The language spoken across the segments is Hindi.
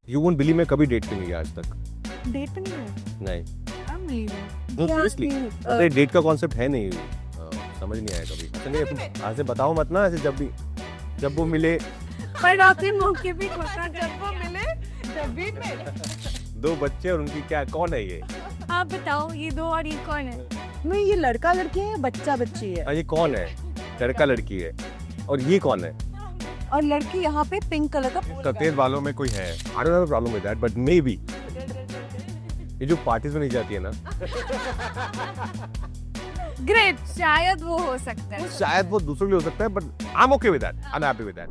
यू वोंट बिलीव मैं कभी डेट पे नहीं गया आज तक। डेट पे नहीं गए? नहीं Unbelievable. नो क्या सीरियसली कि, मतलब डेट का कॉन्सेप्ट है नहीं। समझ नहीं आया कभी। अच्छा नहीं ऐसे बताओ मत ना, ऐसे जब वो मिले पर आपके मौके पे होता जब वो मिले जब भी मिले। दो बच्चे और उनकी क्या कौन है ये? आप बताओ ये दो और ये कौन है? नहीं, ये लड़का लड़की है, बच्चा बच्ची है। हाँ ये कौन है? लड़का लड़की है और ये कौन है? और लड़की यहाँ पे पिंक कलर का फूल सफेद बालों में कोई है। I don't have a problem with that but may be ये जो पार्टीज में नहीं जाती है ना, ग्रेट, शायद वो हो सकता है। शायद वो दूसरों के लिए हो सकता है but I am okay with that. I am happy with that.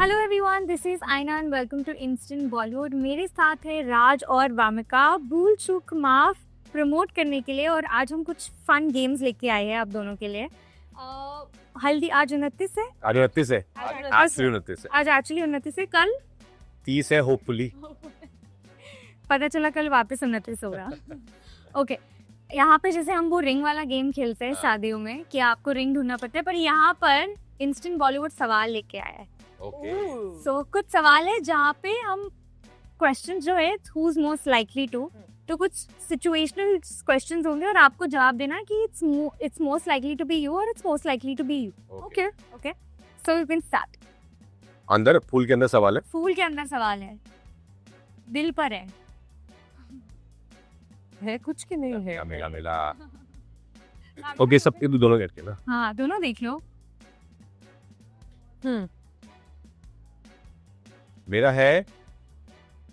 Hello everyone, this is Aayna and welcome to instant Bollywood. मेरे साथ है राज और वामिका, भूल चूक माफ प्रमोट करने के लिए। और आज हम कुछ फन गेम्स लेके आए हैं आप दोनों के लिए। हल्दी आज 29 है, आज 29 है। आज 29 है। आज एक्चुअली 29 है, कल 30 है होपफुली। पता चला कल वापस 29 होगा। ओके, यहाँ पे जैसे हम वो रिंग वाला गेम खेलते हैं शादियों में कि आपको रिंग ढूंढना पड़ता है, पर यहाँ पर इंस्टेंट बॉलीवुड सवाल लेके आया है। ओके सो कुछ सवाल है जहाँ पे हम क्वेश्चन जो है who is most likely to, तो कुछ सिचुएशनल क्वेश्चंस होंगे और आपको जवाब देना कि it's most likely to be you और it's most likely to be you. Okay okay, so you can start. अंदर फूल के अंदर सवाल है। फूल के अंदर सवाल है, दिल पर है कुछ की नहीं है। मिला मिला। ओके सब दोनों करके ना। हाँ, दोनों देख लो। मेरा है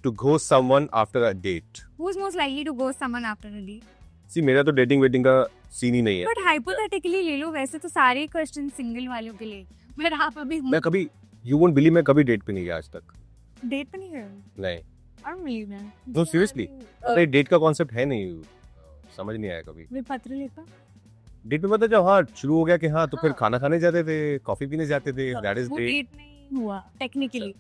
to go someone after a date. Who is most likely to go someone after a date? See मेरा तो डेटिंग वेटिंग का सीन ही नहीं है। बट हाइपोथेटिकली ले लो, वैसे तो सारे क्वेश्चन सिंगल वालों के लिए, पर आप अभी मैं कभी यू वोंट बिलीव मैं कभी डेट पे नहीं गया आज तक। डेट पे नहीं गए? नहीं Unbelievable. नो सीरियसली मतलब डेट का कॉन्सेप्ट है नहीं। समझ नहीं आया कभी। वे पत्र लिखा? डेट पे पता जब हाँ शुरू हो गया कि हाँ तो फिर खाना खाने जाते थे, कॉफी पीने जाते थे, दैट इज वो डेट। डेट नहीं हुआ टेक्निकली।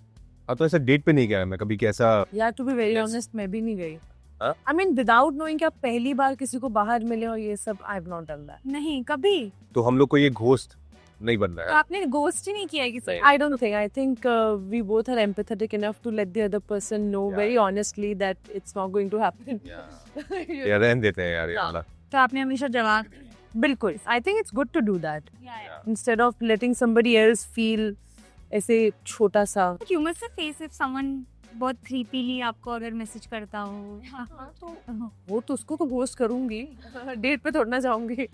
हाँ तो ऐसा डेट पे नहीं गया मैं कभी। कैसा यार to be very Yes. Honest मैं भी नहीं गई। हाँ? आई मीन विदाउट नोइंग कि आप पहली बार किसी को बाहर मिले और ये सब I have not done that. नहीं कभी। तो हम लोग को ये घोस्ट नहीं बन रहा तो है। आपने गोस्ट ही नहीं किया है किसी नहीं। I don't think. I think we both are empathetic enough to let the other person know Yeah. very honestly that it's not going to happen. यार रहने देते हैं यार ये हाँ। वाला। तो आपने हमेशा जवाब बिल्कुल. I think it's good to do that instead of letting somebody else feel ऐसे छोटा सा. You must say face if someone बहुत creepily आपको अगर मैसेज करता हो। वो तो उसको तो घोस्ट करूंगी. डेट पे थोड़ा ना जाऊंगी.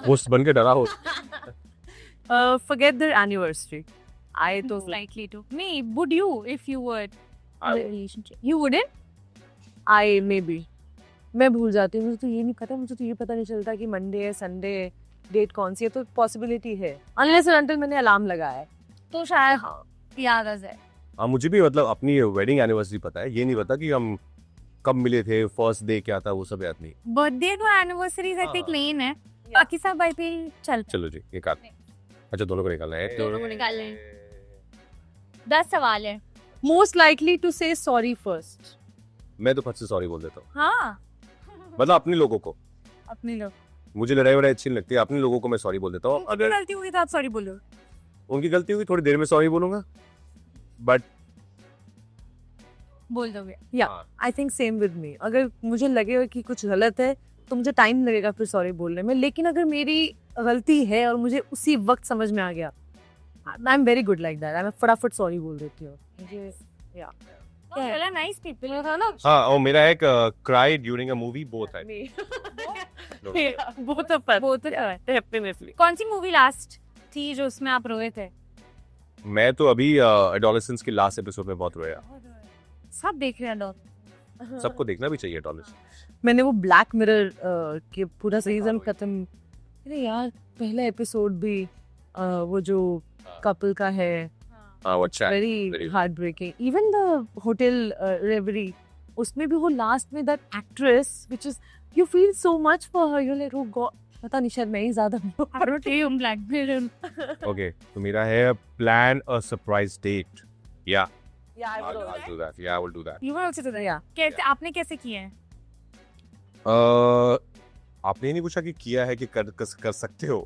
घोस्ट बन के डरा हो। Forget their anniversary. I तो Most likely to me, would you if you were in a relationship? You wouldn't? I maybe. मैं भूल जाती हूँ. मुझे तो ये नहीं पता. मुझे तो ये पता नहीं चलता कि मंडे है, संडे है, डेट कौन सी है. तो पॉसिबिलिटी है. Unless and until मैंने अलार्म लगाया है. तो शायद याद आ जाए। हाँ मुझे भी मतलब अपनी वेडिंग एनिवर्सरी पता है, ये नहीं पता कि हम कब मिले थे, फर्स्ट डे क्या था, वो सब याद नहीं। Birthday to anniversary I think लेन है। बाकी सब आई फील चल। चलो जी एक आध। अच्छा दोनों को निकालना है। दोनों को निकाल लें। 10 सवाल है। Most likely to say sorry first. मैं तो फट से सॉरी बोल देता हूँ। हाँ, मतलब अपने लोगों को। अपने लोग। मुझे लड़ाई वड़ाई अच्छी नहीं लगती है, अपने लोगों को मैं सॉरी बोल देता हूँ। अगर गलती हुई तो आप सॉरी बोलो। उनकी गलती हुई थोड़ी देर में सॉरी बोलूंगा बट बोल दोगे। Yeah, I think same with me. अगर मुझे लगे कि कुछ गलत है तो मुझे टाइम लगेगा फिर सॉरी बोलने में. लेकिन अगर मेरी गलती है और मुझे उसी वक्त समझ में आ गया, I am very good like that. मैं फटाफट सॉरी बोल देती हूँ. मुझे चलो नाइस पीपल था ना। हाँ और मेरा एक cry during a movie both है। बहुत अपन बहुत डेफिनेटली. कौन सी मूवी लास्ट थी जो उसमें आप रोए थे? मैं तो अभी एडोलेसेंस के लास्ट एपिसोड में बहुत रोया। सब देख रहे हैं लोग। सबको देखना भी चाहिए एडोलेसेंस। मैंने वो ब्लैक मिरर के पूरा सीजन खत्म. अरे यार पहला एपिसोड भी वो जो कपल का है, हाँ वो अच्छा है। Very very- heart breaking. Even the hotel Reverie, उसमें भी वो लास्ट में that actress which is you feel so much for her. You like oh god. पता नहीं शायद मैं ही ज्यादा ब्लैक मिरर। ओके तो मेरा है प्लान अ सरप्राइज डेट। या Yeah, I I'll do that. Yeah, I will do that. You are also Yeah. कैसे आपने कैसे किया है? आपने ये नहीं पूछा कि किया है कि कर सकते हो?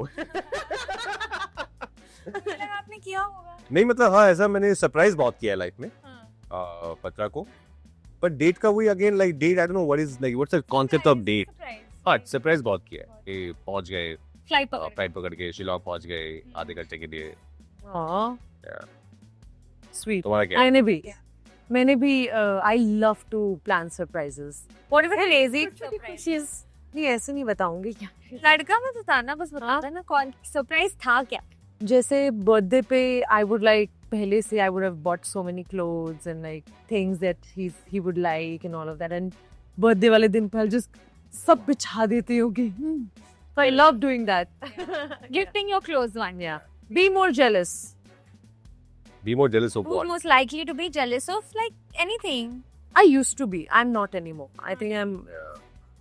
आपने किया होगा। नहीं मतलब हाँ ऐसा मैंने सरप्राइज बहुत किया है लाइफ में पत्रा को, बट डेट का वही again like date I don't know what is like what's the concept of date. हाँ सरप्राइज बहुत किया है कि पहुंच गए फ्लाइट पकड़ के शिलोंग पहुंच गए आधे घंटे के लिए। स्वीट। तुम्हारा क्या है? मैंने भी I love to plan surprises. What if it's crazy? नहीं ऐसे नहीं बताऊंगी क्या। लड़का मत बताना, बस बता ना कौन सरप्राइज था क्या। जैसे बर्थडे पे आई वुड लाइक पहले से I would have bought so many clothes and like things that he would like and all of that, and birthday वाले दिन पर जस्ट सब बिछा देती हूँ कि so I love doing that. Gifting your close one. Yeah. Be more jealous. Be more jealous of Who's what? most likely to be jealous of like anything? I used to be. I'm not anymore. I think I'm.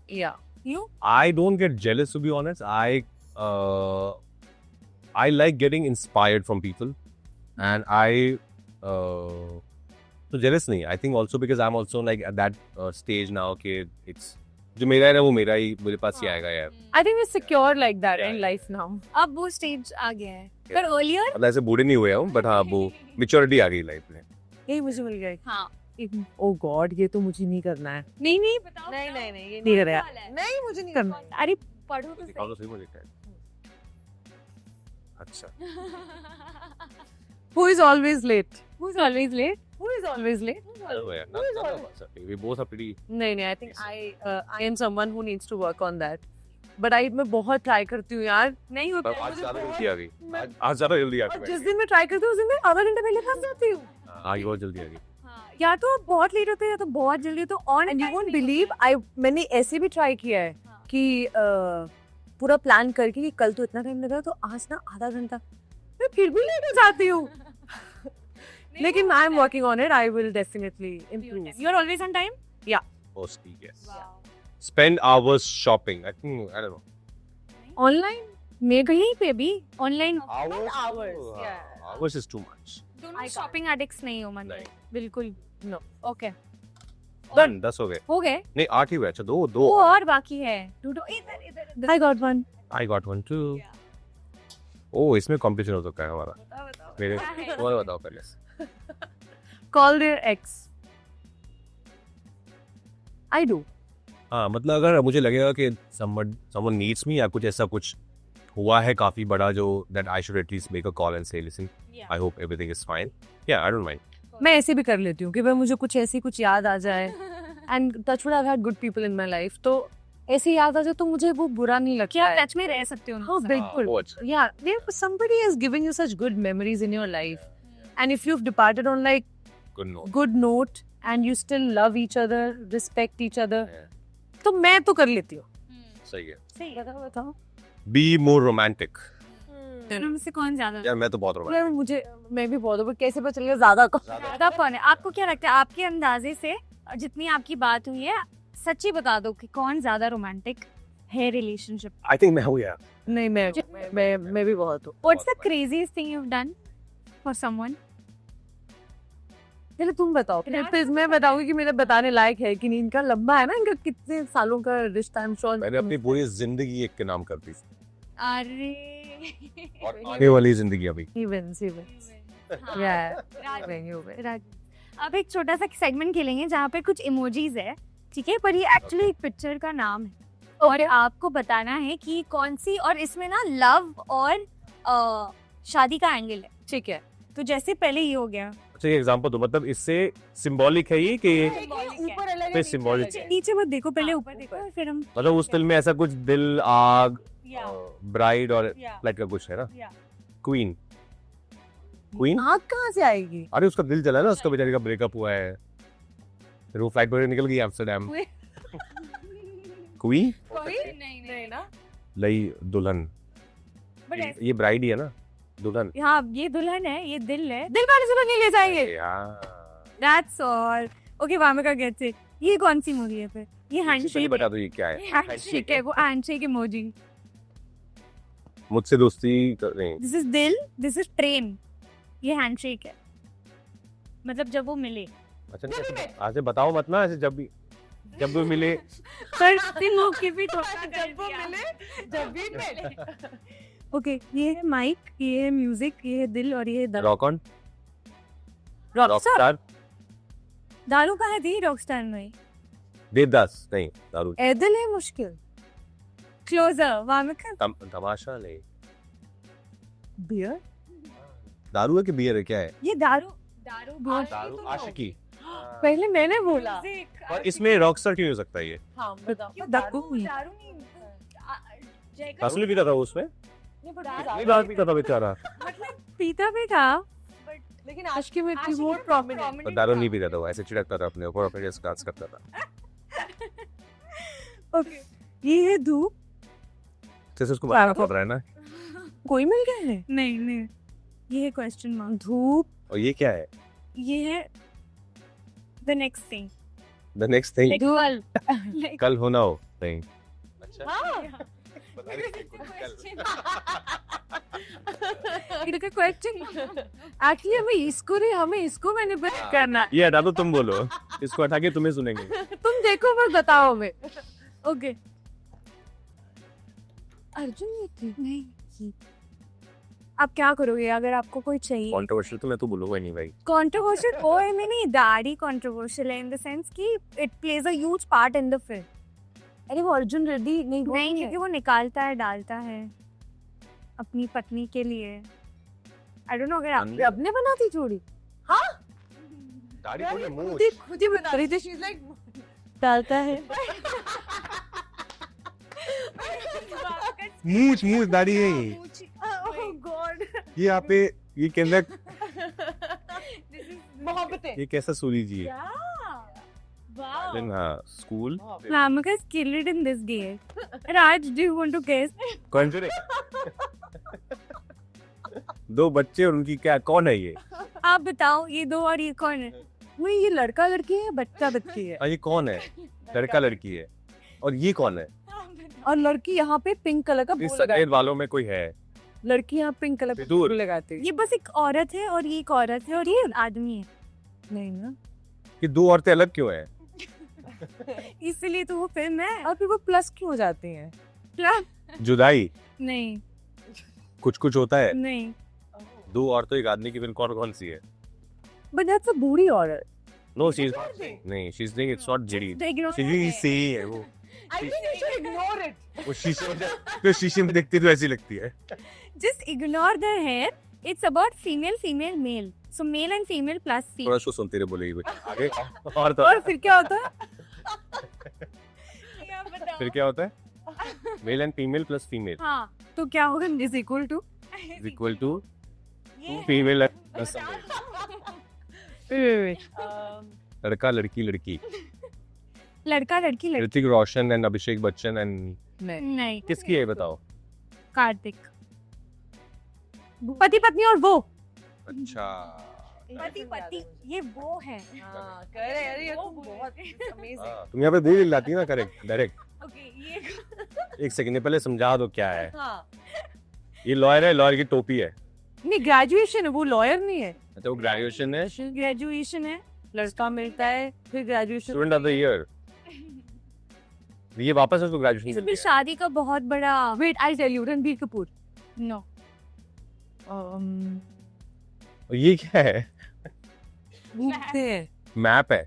Yeah. You? I don't get jealous to be honest. I like getting inspired from people, and so jealous nahi. I think also because I'm also like at that stage now. Okay, it's जो मेरा है ना वो मेरा ही मेरे पास ही आएगा यार। I think we're secure like that Yeah. in life now. अब वो स्टेज आ गया है। पर earlier मतलब ऐसे बूढ़े नहीं हुए हम, बट हाँ वो मेच्योरिटी आ गई लाइफ में। यही मुझे मिल गया। हाँ। Oh God, ये तो मुझे नहीं करना है। नहीं बताओ। नहीं ये नहीं नहीं कर रहा वाला है। नहीं मुझे नहीं करना। अरे पढ़ो तो दिखाओ तो सही। सही मुझे क्या है। अच्छा Who is always late? Who's always late? Who is always late? we both are pretty नहीं I think I am someone who needs to work on that. But मैं बहुत ट्राई करती हूँ यार। नहीं होता पर है, आज मुझे ज्यादा बहुत- जल्दी आ गई। मैं- आज ज्यादा जल्दी आ और गई। जिस दिन मैं ट्राई करती हूँ उस दिन मैं आधा घंटा पहले फंस जाती हूँ। आगे बहुत जल्दी आ गई। हाँ, या तो आप बहुत लेट होते हैं या तो बहुत जल्दी, तो on and you won't believe मैंने ऐसे भी ट्राई किया है हाँ। कि पूरा प्लान करके कि कल तो इतना टाइम लगा तो आज ना आधा घंटा, मैं फिर भी लेट हो जाती हूँ। लेकिन I am working on it, I will definitely improve. You are always on time. Mostly yes. Spend hours shopping. I think I don't know. Online मैं कहीं पे भी online Hours. hours, Oh, yeah. Hours is too much. दोनों I शॉपिंग एडिक्ट्स नहीं हो मन नहीं। बिल्कुल। No. Okay Done. 10 हो गए। हो गए। नहीं 8 ही हुए। अच्छा दो वो और बाकी है। इधर इधर I got one. I got one too. Oh इसमें competition हो सकता है हमारा। मेरे तुम्हारे बताओ पहले। Call their ex. I do. हाँ मतलब अगर मुझे लगेगा कि someone needs me या कुछ ऐसा कुछ हुआ है काफी बड़ा जो that I should at least make a call and say listen I hope everything is fine. Yeah I don't mind. मैं ऐसे भी कर लेती हूँ कि भाई मुझे कुछ याद आ जाए and touch wood have had good people in my life, तो ऐसे याद आ जाए तो मुझे वो बुरा नहीं लगता क्या है। टच में रह सकते हो हाँ बिल्कुल। वो अच्छा। Yeah, somebody is giving you such good memories in your life, and if you've departed on like Good note. good note and you still love each other, respect each other, Yeah. तो मैं तो कर लेती हूँ। सही है। सही। बताओ। Be more romantic. तुमसे कौन ज्यादा यार मैं तो बहुत romantic। यार मैं भी बहुत हूँ, कैसे पता चलेगा ज्यादा को। ज्यादा कौन है? आपको क्या लगता है आपके अंदाजे से और जितनी आपकी बात हुई है, सच्ची बता दो कि कौन ज्यादा रोमांटिक है रिलेशनशिप। I think मैं हूँ यार। नहीं मैं भी बहुत हूँ। What's the craziest thing you have done for someone? चलो तुम बताओ, फिर मैं बताऊंगी कि मेरा बताने लायक है कि नहीं। इनका लंबा है ना, इनका कितने सालों का रिश्ता। आई एम श्योर मैंने अपनी पूरी जिंदगी एक के नाम कर दी अरे और आने वाली जिंदगी अभी। इवेंट्स हाँ, या अब एक छोटा सा सेगमेंट खेलेंगे जहाँ पे कुछ इमोजीज है, ठीक है, पर ये एक्चुअली एक पिक्चर का नाम है और आपको बताना है कि कौन सी, और इसमें ना लव और शादी का एंगल है, ठीक है। तो जैसे पहले ये हो गया। अच्छा ये एग्जांपल दो, मतलब इससे सिंबॉलिक है ये कि ऊपर अलग पे symbolic है। नीचे मत देखो, पहले ऊपर देखो और फिर हम मतलब उस फिल्म में ऐसा कुछ दिल आग या ब्राइड और या फ्लाइट का कुछ है ना। या क्वीन आग कहाँ से आएगी? अरे उसका दिल जला ना, उसका बेचारी का ब्रेकअप हुआ है, फिर वो फ्लाइट पर निकल गई एम्स्टरडेम। क्वीन नहीं ना। लई दुल्हन, बट ये ब्राइड ही है ना, दुल्हन। हाँ ये दुल्हन है, ये दिल है, दिल वाले से तो नहीं ले जाएंगे। यार that's all. Okay Vamika gets it. ये कौन सी मूवी है फिर? ये पहले हैंडशेक बता दो ये क्या है। हैंडशेक है, वो हैंडशेक इमोजी। मुझसे दोस्ती कर रहे हैं। दिस इज दिल, दिस इज ट्रेन, ये हैंडशेक है, मतलब जब वो मिले। अच्छा नहीं, ऐसे बताओ मत ना ऐसे जब भी। जब भी मिले पर दिन वो की भी जब भी मिले ओके, ये है माइक, ये है म्यूजिक, ये है दिल और ये है दर्द। रॉक ऑन, रॉकस्टार रॉकस्टार, दारू कहाँ थी रॉकस्टार में? देवदास नहीं, दारू, ऐदल है मुश्किल क्लोजर, वामिका। तमाशा नहीं, बियर दारू है कि बियर है, क्या है? ये दारू दारू दारू, आशिकी। पहले मैंने बोला और इसमें रॉकस्टार क्यों हो सकता है ये? हाँ बताओ दारू नहीं असली पीता था वो उसमें, नहीं बात पीता था बेचारा, मतलब पीता भी था लेकिन आज के में थी मोर प्रोमिनेंट। पर दारू नहीं पीता था वो, ऐसे चिढ़कता था अपने ऊपर, अपने जैसे डांस करता था। ओके, ये है धूप। जैसे उसको मारना पड़ रहा है ना। कोई मिल गया है नहीं नहीं, ये है क्वेश्चन मार्क। धूप और ये क्या है? ये है the next thing. The next thing, धूल कल होना हो नहीं। इनका क्वेश्चन एक्चुअली हमें इसको मैनिपुलेट करना है। ये हटा दो, तुम बोलो, इसको हटा के तुम्हें सुनेंगे। तुम देखो बस बताओ हमें। ओके। अर्जुन ये थी नहीं, आप क्या करोगे अगर आपको कोई चाहिए? कंट्रोवर्शियल तो मैं तो बोलूंगा नहीं भाई। कंट्रोवर्शियल ओ है में नहीं, दाढ़ी कंट्रोवर्शियल है इन द सेंस कि it plays a huge part in the film. अरे वो अर्जुन रेड्डी नहीं नहीं, क्योंकि वो निकालता है डालता है अपनी पत्नी के लिए। आई डोंट नो अगर आप अपने बनाती थोड़ी। दाढ़ी थोड़ी मूंछ, खुद ही बना रही थी। शी इज लाइक डालता है मूंछ मूंछ दाढ़ी है ये। ओह गॉड, ये यहाँ पे ये के अंदर मोहब्बतें ये कैसा सूली जी है? wow. Then, हाँ, school Lamika is killed in this game. Raj, do you want to guess? Conjuring। दो बच्चे और उनकी क्या, कौन है ये? आप बताओ, ये दो और ये कौन है? नहीं ये लड़का लड़की है बच्चा बच्ची है ये कौन है? लड़का लड़की है। और ये कौन है? और लड़की यहाँ पे पिंक कलर का इस बोल लगाती सफेद वालों में कोई है? है। लड़की यहाँ पिंक कलर का विदुर। बोल लगाती है। ये बस एक औरत है और ये एक औरत है और ये आदमी है, नहीं ना कि दो औरतें अलग क्यों हैं? इसलिए तो वो फिल्म है। और फिर वो प्लस क्यों हो जाती हैं? जुदाई नहीं कुछ कुछ होता है। नहीं, दो औरतों एक आदमी की फिल्म कौन कौन सी है? बट दैट्स अ बूढ़ी औरत। नो शी नहीं, she is it's not JD, तो ignore शी it. से है वो। I think you should ignore it. वो शीशे में तो शीशे में देखती तो ऐसी लगती है। Just ignore the hair. It's about female, female, male. So male and female plus female. थोड़ा शो सुनते रहे बोलेगी कुछ आगे। और तो और फिर क्या होता है? फिर क्या होता है? Male and female plus female हाँ, तो क्या होगा? Is equal to is equal to female plus लड़का लड़की लड़की। लड़का लड़की लड़की ऋतिक रोशन एंड अभिषेक बच्चन एंड नहीं नहीं, किसकी है बताओ? कार्तिक। पति पत्नी और वो अच्छा, पति पति ये वो है। हाँ कह रहे अरे ये तो बहुत अमेजिंग। तुम यहाँ पे दिल लाती है ना करेक्ट डायरेक्ट। ओके, ये एक सेकंड पहले समझा दो क्या है। हाँ ये लॉयर है, लॉयर की टोपी है। नहीं ग्रेजुएशन है, वो लॉयर नहीं है। तो वो ग्रेजुएशन है, ग्रेजुएशन है। लड़का मिलता है फिर graduation. Student of the year. ये वापस उसको ग्रेजुएशन इसमें मिल गया। शादी का बहुत बड़ा wait I tell you Ranbir Kapoor. No. और ये क्या है? घूमते हैं। मैप है।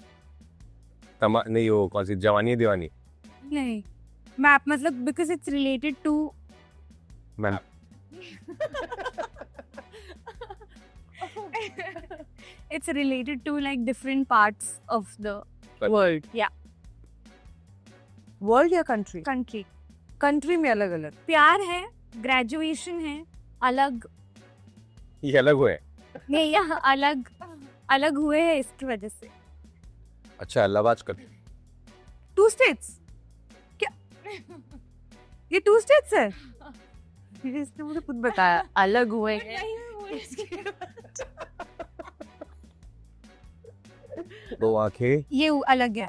नहीं वो कौन सी जवानी है दीवानी? नहीं, मैप मतलब because it's related to map. it's related to like different parts of the world Yeah. World या कंट्री? country. कंट्री में अलग अलग। प्यार है, ग्रेजुएशन है, अलग ये अलग हुए। नहीं, यह अलग अलग हुए हैं इसकी वजह से। अच्छा लवाज कर। टू स्टेट्स क्या? ये टू स्टेट्स है? इसने मुझे खुद बताया अलग हुए हैं। दो आंखें, ये अलग है।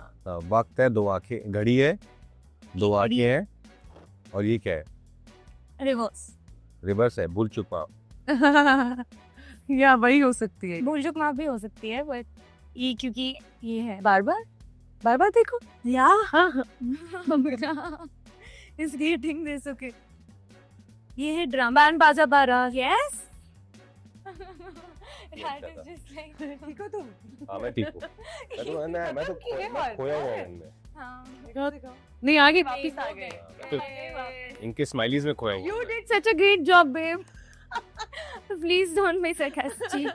वक्त है, दो आंखें, घड़ी है, दो आंखें हैं, और ये क्या है? रिवर्स। रिवर्स है, भूल चुका। या वही हो सकती है। भूल चूक माफ भी हो सकती है बट ये क्योंकि ये है। बार बार बार बार देखो. Yeah. हाँ. Is getting this okay? ये है ड्रामा. बैंड बाजा बारा. Yes. Raj is just like ठीक हो तुम? हाँ मैं ठीक हूँ. मैं तो खोया हुआ हूँ इनमें. नहीं आगे वापस आ गए. इनके स्माइलीज में खोया हुआ. You did such a great job, babe. Please don't be sarcastic.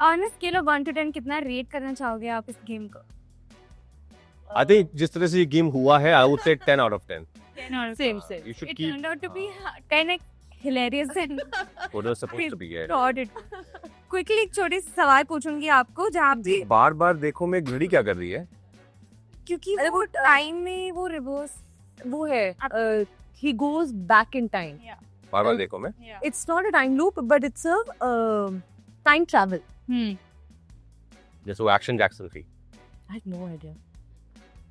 On a scale of 1 to 10 कितना रेट करना चाहोगे आप इस गेम को? I think जिस तरह से ये गेम हुआ है, I would say 10 out of 10. 10 or Same. You should It keep. turned out to be 10x hilarious and What was supposed to be. Yeah. thought it. Quickly एक छोटी सी सवाल पूछूंगी आपको जहाँ आप भी बार-बार देखो मैं घड़ी क्या कर रही है? क्योंकि अरे वो टाइम में वो रिवर्स. वो है. He goes back in time. बार-बार देखो मैं. It's not a time loop, but it's a time travel. जैसे वो एक्शन जैक्सन थी. I have no idea.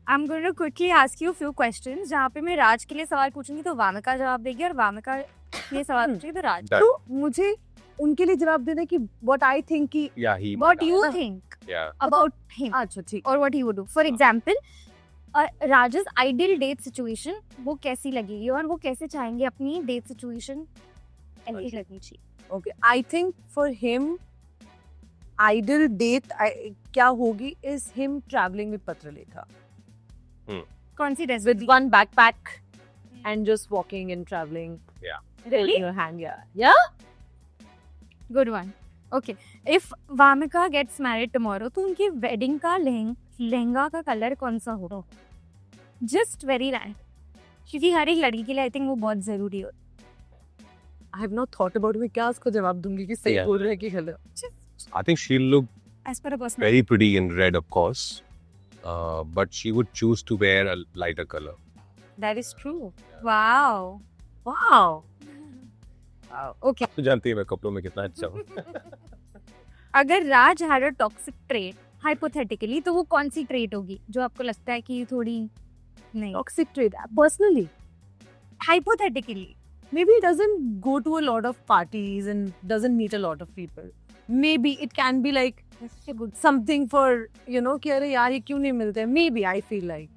I'm going to quickly ask you a few questions जहाँ पे मैं राज के लिए सवाल पूछूंगी तो वामिका जवाब देगी और वामिका ये सवाल पूछेगी तो राज. Done. तो मुझे उनके लिए जवाब देना कि what I think कि Yeah, he. What you think Yeah. about him अच्छा ठीक. or what he would do. For example, Rajesh ideal date situation वो कैसी लगेगी और वो कैसे चाहेंगे अपनी डेट सिचुएशन ऐसी लगनी चाहिए. Okay, I think for him, ideal date क्या होगी is him traveling with Patralekha कौन सी with destination? one backpack and just walking and traveling. Yeah. Really? In your hand, yeah. Good one. Okay. If Wamiqa gets married tomorrow तो उनकी वेडिंग का लहंगा का कलर कौन सा होगा? Just very random. क्योंकि हर एक लड़की के लिए आई थिंक वो बहुत जरूरी होता I have not thought about मैं क्या उसको जवाब दूंगी कि सही Yeah. बोल रहे हैं कि गलत. I think she'll look है. As per a personal. very pretty in red, of course. But she would choose to wear a lighter color. That is true. Wow. Wow. Okay. तो जानती है मैं कपड़ों में कितना अच्छा हूँ. अगर राज had a toxic trait hypothetically तो वो कौन सी trait होगी जो आपको लगता है कि थोड़ी नहीं? Toxic trait. Personally, Hypothetically. maybe he doesn't go to a lot of parties and doesn't meet a lot of people. Maybe it can be like something for कि अरे यार ये क्यों नहीं मिलते. Maybe I feel like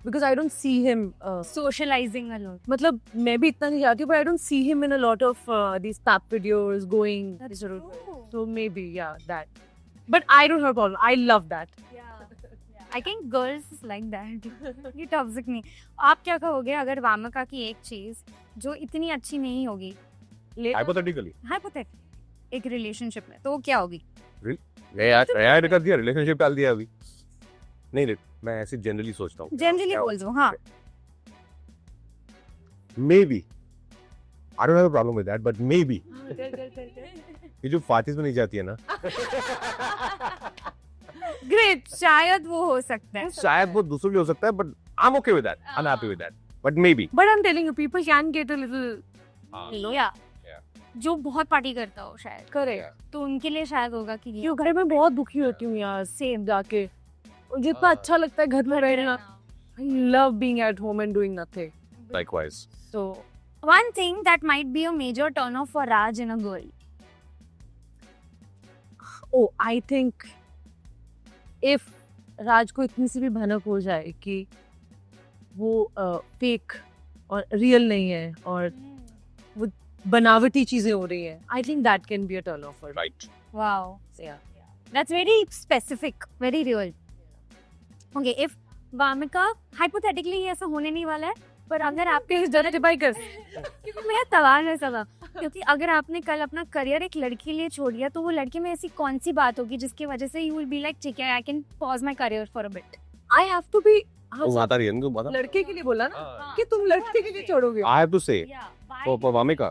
because I don't see him. Socializing alone. मतलब मैं भी इतना नहीं जाती हूँ but I don't see him in a lot of these pap videos going. That's sort of- true. So maybe yeah that. But I don't have a problem. I love that. I think girls like that. ये टॉक्सिक नहीं. आप क्या कहोगे अगर वामिका की एक चीज जो इतनी अच्छी नहीं होगी Hypothetically. हाइपोथेटिकल एक रिलेशनशिप में तो वो क्या होगी? ऐड कर दिया, रिलेशनशिप डाल दिया अभी. नहीं मैं ऐसे जनरली सोचता हूँ. जनरली बोल दो. हाँ. Maybe. I don't have a problem with that, but maybe. ये जो पार्टीज में नहीं जाती है ना, ग्रेट. शायद वो हो सकता है. शायद वो दूसरों के लिए हो सकता है, but I'm okay with that. I'm happy with that. But maybe. But I'm telling you, people can get a little. या जो बहुत पार्टी करता हो शायद Correct. तो उनके लिए शायद होगा कि क्यों घर में बहुत दुखी होती हूँ यार सेम जाके. जितना अच्छा लगता है घर में रहना. I love being at home and doing nothing. Likewise. So one thing that might be a major turn off for Raj in a girl. oh I think if राज को इतनी सी भी भनक हो जाए कि वो फेक और रियल नहीं है और वो बनावटी चीजें हो रही हैं. I think that can be a turn off for me. Right. Wow. Yeah. That's very specific, very real. Okay, if Wamiqa hypothetically ये ऐसा होने नहीं वाला है पर अगर आपके justify कर. क्योंकि मेरा सवाल है सवाल क्योंकि अगर आपने कल अपना करियर एक लड़की के लिए छोड़ दिया तो वो लड़की में ऐसी कौन सी बात होगी जिसकी वजह से यू विल बी लाइक ठीक है I can pause my career for a bit. I have to be. वो आता रही है इनको पता. लड़के के लिए बोला ना हाँ. कि तुम लड़के के लिए छोड़ोगे. I have to say. for Wamiqa.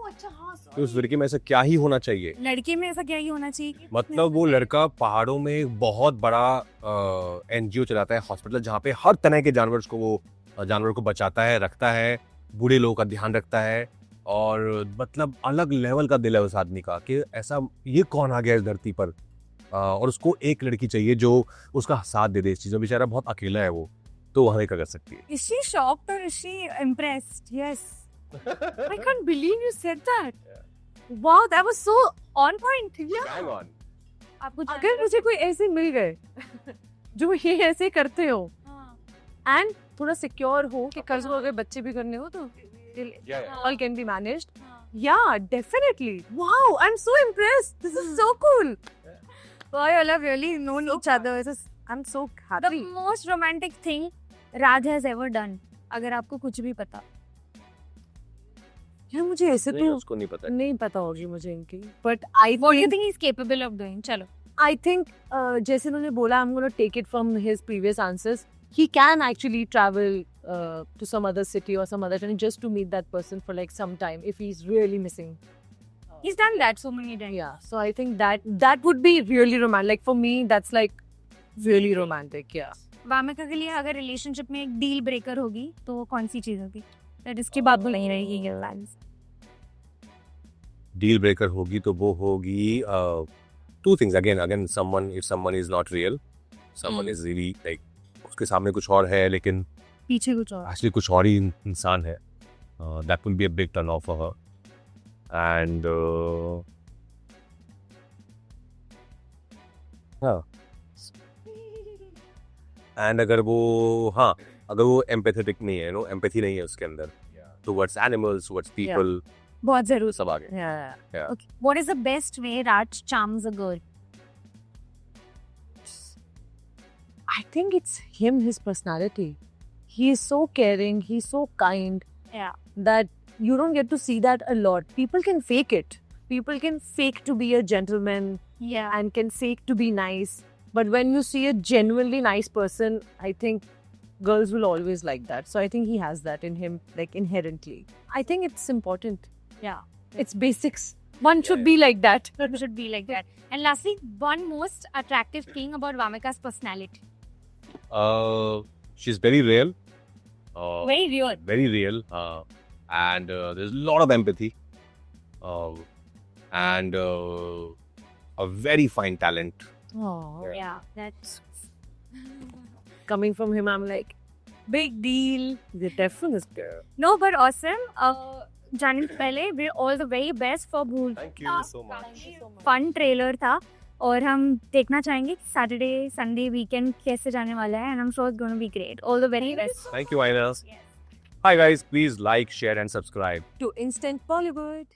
अच्छा हाँ. कि उस लड़की में ऐसा क्या ही होना चाहिए. लड़की में ऐसा क्या ही होना चाहिए? मतलब वो लड़का पहाड़ों में एक बहुत बड़ा एनजीओ चलाता है, हॉस्पिटल, जहाँ पे हर तरह के जानवर को बचाता है, रखता है, बूढ़े लोगों का ध्यान रखता है. और मतलब अलग लेवल का दिल है उस आदमी का कि ऐसा ये कौन आ गया इस धरती पर. और उसको एक लड़की चाहिए जो उसका साथ दे दे इस चीज़ में. बेचारा बहुत अकेला है वो, तो वह कर सकती है. Is she shocked or is she impressed? Yes. I can't believe you said that. Wow, that was so on point. Yeah. Hang on. आपको अगर मुझे कोई ऐसे मिल गए जो ये ऐसे करते हो एंड थोड़ा सिक्योर हो कि कल को अगर बच्चे भी करने हो तो all can be managed. Yeah, definitely. Wow, I'm so impressed. This is so cool. Wow, you all have really known each other. I'm so The happy. most romantic thing Raj has ever done. अगर आपको कुछ भी पता. यार मुझे ऐसे नहीं, तो उसको नहीं पता। नहीं पता होगी मुझे इनकी. But I What do you think think he's capable of doing? चलो. I think जैसे उन्होंने बोला, I'm going to take it from his previous answers. He can actually travel to some other city or some other country just to meet that person for like some time if he's really missing. He's done that so many times. Yeah, so I think that would be really romantic. Like for me, that's like really romantic. Yeah. Wamiqa के लिए अगर रिलेशनशिप में एक डील ब्रेकर होगी तो वो कौन सी चीज होगी? That इसके बाद वो नहीं रहेगी ये lines. डील ब्रेकर होगी तो वो होगी two things. Again, if someone is not real, someone is really like उसके सामने कुछ और है लेकिन पीछे कुछ और. एक्चुअली कुछ और ही इंसान है. That will be a big turn off for her. And हाँ. And अगर वो empathetic नहीं है, empathy नहीं है उसके अंदर towards animals, towards people, बहुत जरूर. सब आगे. Yeah. Okay. What is the best way Raj charms a girl? I think it's him, his personality. He is so caring, he's so kind Yeah. that you don't get to see that a lot. People can fake it. People can fake to be a gentleman Yeah. and can fake to be nice. But when you see a genuinely nice person, I think girls will always like that. So I think he has that in him, like inherently. I think it's important. Yeah. It's basics. One should be like that. It should be like that. And lastly, one most attractive thing about Vamika's personality. She's very real. Very real. Very real. And there's a lot of empathy. And a very fine talent. Oh, Yeah. That's coming from him, I'm like, big deal. The definite girl. no, but awesome. जाने से पहले we're all the very best for भूल. Thank you so much. Fun trailer था और हम देखना चाहेंगे कि सैटरडे संडे वीकेंड कैसे जाने वाला है. And I am sure it's gonna be great. All the very best. Thank you, Aina. Hi guys, please like, share and subscribe. To Instant Bollywood.